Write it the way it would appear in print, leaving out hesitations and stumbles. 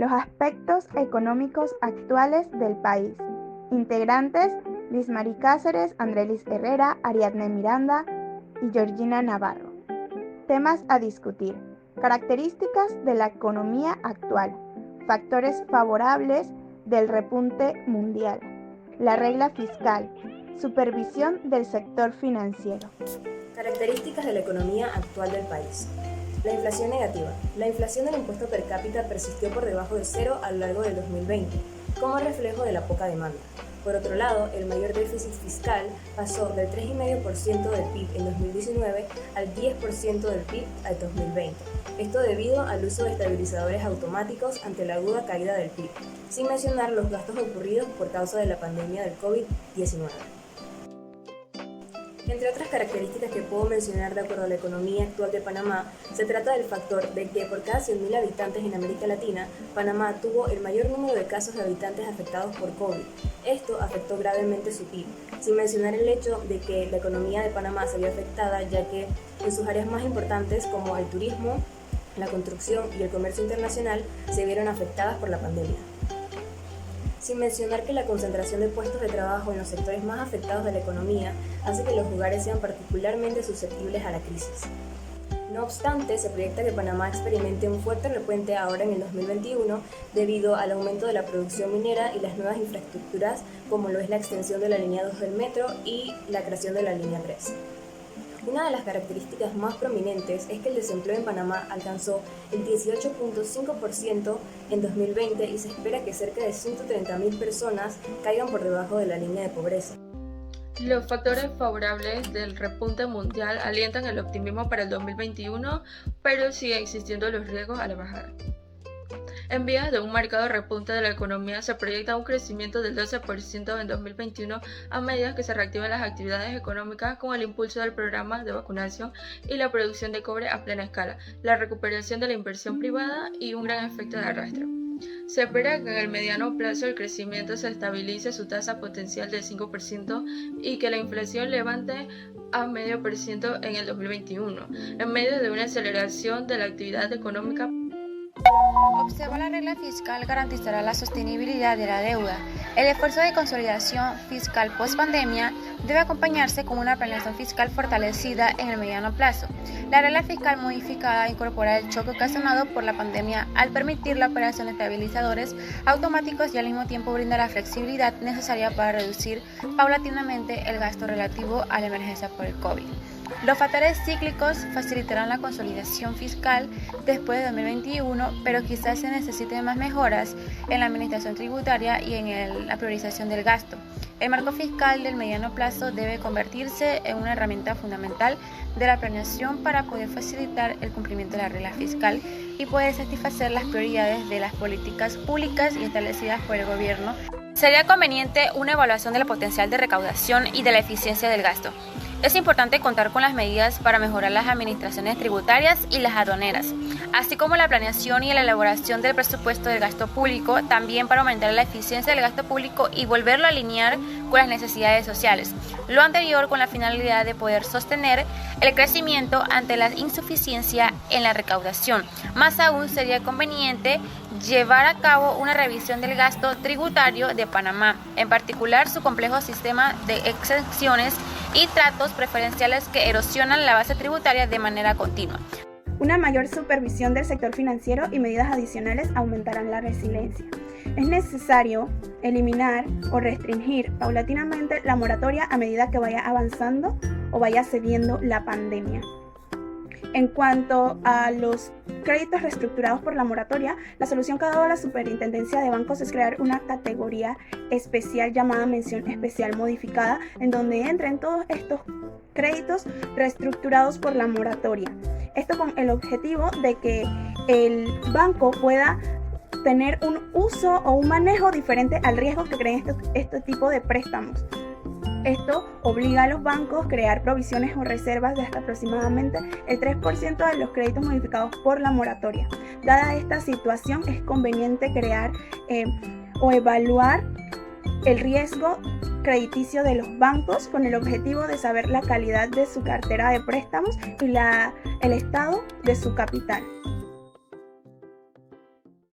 los aspectos económicos actuales del país. Integrantes: Lismari Cáceres, Andrelis Herrera, Ariadne Miranda y Georgina Navarro. Temas a discutir: características de la economía actual, factores favorables del repunte mundial, la regla fiscal, supervisión del sector financiero. Características de la economía actual del país. La inflación negativa. La inflación del impuesto per cápita persistió por debajo de cero a lo largo del 2020, como reflejo de la poca demanda. Por otro lado, el mayor déficit fiscal pasó del 3,5% del PIB en 2019 al 10% del PIB en 2020. Esto debido al uso de estabilizadores automáticos ante la aguda caída del PIB, sin mencionar los gastos ocurridos por causa de la pandemia del COVID-19. Entre otras características que puedo mencionar de acuerdo a la economía actual de Panamá, se trata del factor de que por cada 100.000 habitantes en América Latina, Panamá tuvo el mayor número de casos de habitantes afectados por COVID. Esto afectó gravemente su PIB, sin mencionar el hecho de que la economía de Panamá se vio afectada ya que en sus áreas más importantes como el turismo, la construcción y el comercio internacional se vieron afectadas por la pandemia. Sin mencionar que la concentración de puestos de trabajo en los sectores más afectados de la economía hace que los lugares sean particularmente susceptibles a la crisis. No obstante, se proyecta que Panamá experimente un fuerte repunte ahora en el 2021 debido al aumento de la producción minera y las nuevas infraestructuras como lo es la extensión de la línea 2 del metro y la creación de la línea 3. Una de las características más prominentes es que el desempleo en Panamá alcanzó el 18,5% en 2020 y se espera que cerca de 130.000 personas caigan por debajo de la línea de pobreza. Los factores favorables del repunte mundial alientan el optimismo para el 2021, pero siguen existiendo los riesgos a la bajada. En vías de un marcado repunte de la economía, se proyecta un crecimiento del 12% en 2021 a medida que se reactivan las actividades económicas con el impulso del programa de vacunación y la producción de cobre a plena escala, la recuperación de la inversión privada y un gran efecto de arrastre. Se espera que en el mediano plazo el crecimiento se estabilice su tasa potencial del 5% y que la inflación levante a 0,5% en el 2021, en medio de una aceleración de la actividad económica. Observa la regla fiscal garantizará la sostenibilidad de la deuda. El esfuerzo de consolidación fiscal post-pandemia debe acompañarse con una planeación fiscal fortalecida en el mediano plazo. La regla fiscal modificada incorpora el choque ocasionado por la pandemia al permitir la operación de estabilizadores automáticos y al mismo tiempo brinda la flexibilidad necesaria para reducir paulatinamente el gasto relativo a la emergencia por el COVID. Los factores cíclicos facilitarán la consolidación fiscal después de 2021, pero quizás se necesiten más mejoras en la administración tributaria y en la priorización del gasto. El marco fiscal del mediano plazo debe convertirse en una herramienta fundamental de la planeación para poder facilitar el cumplimiento de la regla fiscal y poder satisfacer las prioridades de las políticas públicas y establecidas por el gobierno. Sería conveniente una evaluación del potencial de recaudación y de la eficiencia del gasto. Es importante contar con las medidas para mejorar las administraciones tributarias y las aduaneras, así como la planeación y la elaboración del presupuesto del gasto público, también para aumentar la eficiencia del gasto público y volverlo a alinear con las necesidades sociales. Lo anterior con la finalidad de poder sostener el crecimiento ante la insuficiencia en la recaudación. Más aún sería conveniente llevar a cabo una revisión del gasto tributario de Panamá, en particular su complejo sistema de exenciones y tratos preferenciales que erosionan la base tributaria de manera continua. Una mayor supervisión del sector financiero y medidas adicionales aumentarán la resiliencia. Es necesario eliminar o restringir paulatinamente la moratoria a medida que vaya avanzando o vaya cediendo la pandemia. En cuanto a los créditos reestructurados por la moratoria, la solución que ha dado la Superintendencia de Bancos es crear una categoría especial llamada mención especial modificada, en donde entren todos estos créditos reestructurados por la moratoria. Esto con el objetivo de que el banco pueda tener un uso o un manejo diferente al riesgo que creen este tipo de préstamos. Esto obliga a los bancos a crear provisiones o reservas de hasta aproximadamente el 3% de los créditos modificados por la moratoria. Dada esta situación, es conveniente crear o evaluar el riesgo crediticio de los bancos con el objetivo de saber la calidad de su cartera de préstamos y el estado de su capital.